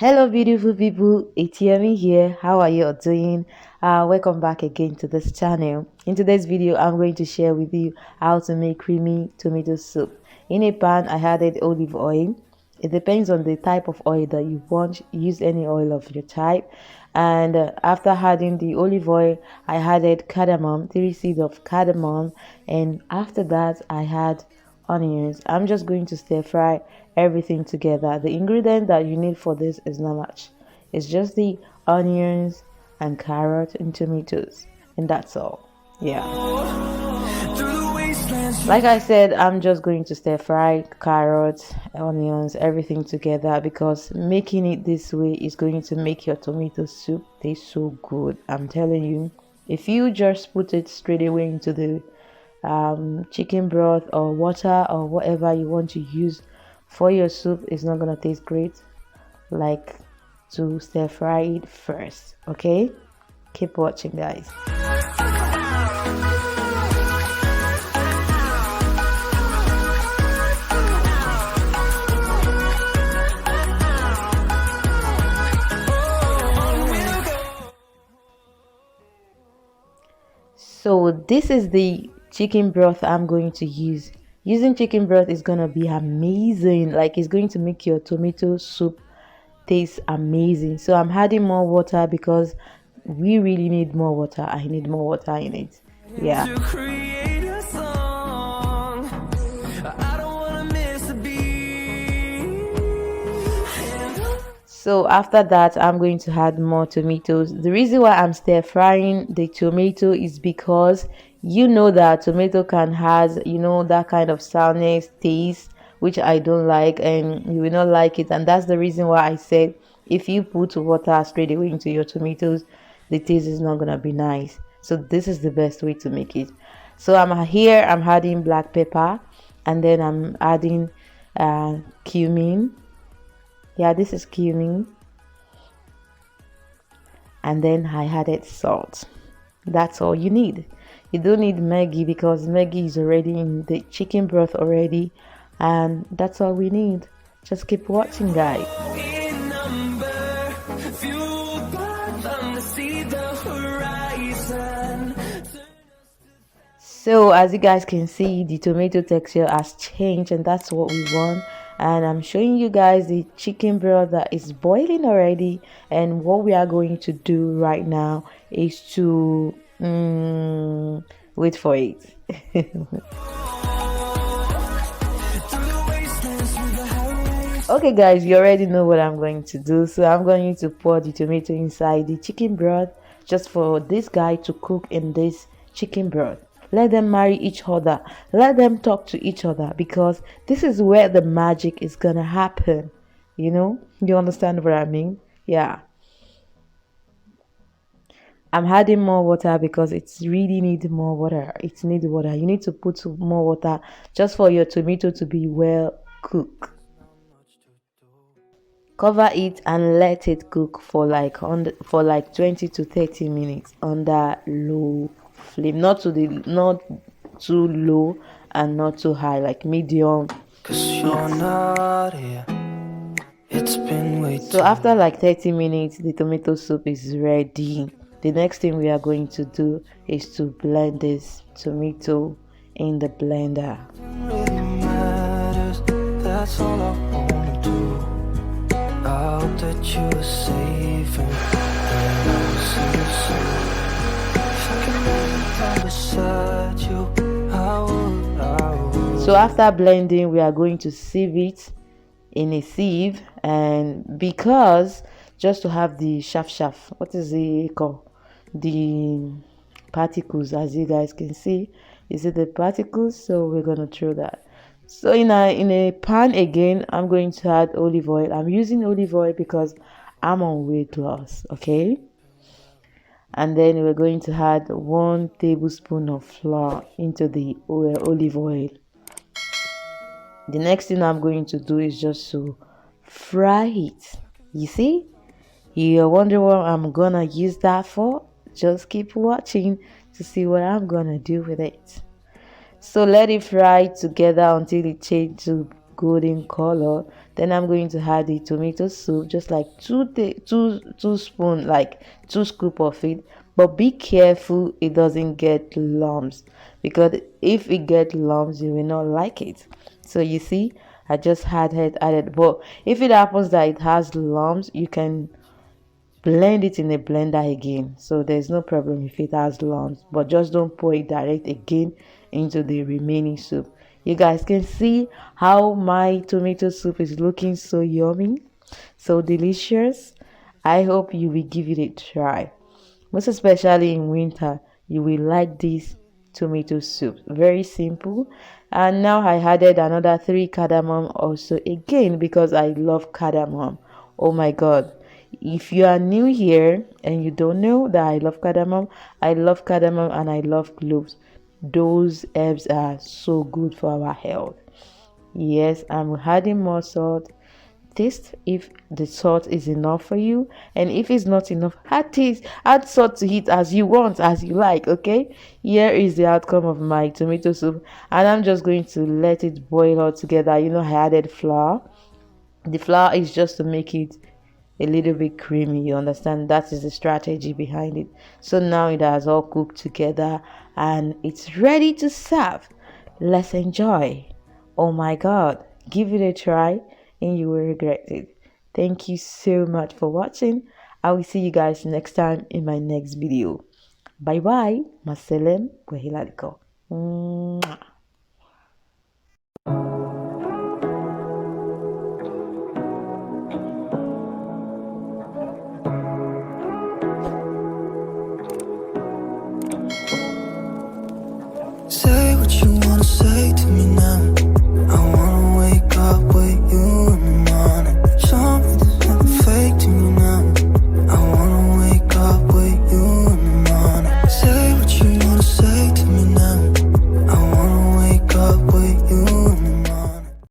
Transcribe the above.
Hello beautiful people, it's Yemi here. How are you all doing? Welcome back again to this channel. In today's video, I'm going to share with you how to make creamy tomato soup. In a pan, I added olive oil. It depends on the type of oil that you want. Use any oil of your type. And after adding the olive oil, I added cardamom, 3 seeds of cardamom. And after that, I had onions. I'm just going to stir fry everything together. The ingredient that you need for this is not much. It's just the onions and carrot and tomatoes, and that's all. Yeah, like I said, I'm just going to stir fry carrots, onions, everything together, because making it this way is going to make your tomato soup taste so good. I'm telling you, if you just put it straight away into the chicken broth or water or whatever you want to use for your soup, it's not gonna taste great like to stir fry it first. Okay, keep watching, guys. So this is the chicken broth I'm going to use. Using chicken broth is gonna be amazing. Like, it's going to make your tomato soup taste amazing. So I'm adding more water because we really need more water. I need more water in it. Yeah. So after that, I'm going to add more tomatoes. The reason why I'm stir frying the tomato is because you know that tomato can has, that kind of sourness taste, which I don't like, and you will not like it. And that's the reason why I said if you put water straight away into your tomatoes, the taste is not gonna be nice. So this is the best way to make it. So I'm adding black pepper, and then I'm adding cumin. Yeah, this is cumin. And then I added salt. That's all you need. You don't need Maggi because Maggi is already in the chicken broth already. And that's all we need. Just keep watching, guys. So as you guys can see, the tomato texture has changed, and that's what we want. And I'm showing you guys the chicken broth that is boiling already. And what we are going to do right now is to wait for it. Okay guys, you already know what I'm going to do. So I'm going to pour the tomato inside the chicken broth, just for this guy to cook in this chicken broth. Let them marry each other. Let them talk to each other, because this is where the magic is gonna happen. You understand what I mean? Yeah. I'm adding more water because it's really need more water. It needs water. You need to put more water just for your tomato to be well cooked. Cover it and let it cook for like 20 to 30 minutes under low flame, not too low and not too high, like medium. So after like 30 minutes, the tomato soup is ready. The next thing we are going to do is to blend this tomato in the blender. That's all I wanna do. I hope that you are safe and I will see you soon. So after blending, we are going to sieve it in a sieve, and because just to have the shaft, what is it called, the particles, as you guys can see, is it the particles? So we're gonna throw that. So in a pan again, I'm going to add olive oil. I'm using olive oil because I'm on weight loss. Okay. And then we're going to add 1 tablespoon of flour into the olive oil. The next thing I'm going to do is just to fry it. You see? You're wondering what I'm gonna use that for? Just keep watching to see what I'm gonna do with it. So let it fry together until it changes to golden color, then I'm going to add the tomato soup, just like two spoon, like 2 scoop of it. But be careful it doesn't get lumps, because if it get lumps you will not like it. So you see, I just added. But if it happens that it has lumps, you can blend it in a blender again, so there's no problem if it has lumps, but just don't pour it direct again into the remaining soup. You guys can see how my tomato soup is looking, so yummy, so delicious. I hope you will give it a try, most especially in winter. You will like this tomato soup, very simple. And now I added another 3 cardamom also, again because I love cardamom. Oh my god, if you are new here and you don't know that I love cardamom and I love cloves. Those herbs are so good for our health. Yes, I'm adding more salt. Taste if the salt is enough for you, and if it's not enough, add salt to it as you want, as you like. Okay, here is the outcome of my tomato soup, and I'm just going to let it boil all together. I added flour. The flour is just to make it a little bit creamy, you understand? That is the strategy behind it. So now it has all cooked together and it's ready to serve. Let's enjoy. Oh my god, give it a try and you will regret it. Thank you so much for watching. I will see you guys next time in my next video. Bye bye. Maselem kwa hilaliko.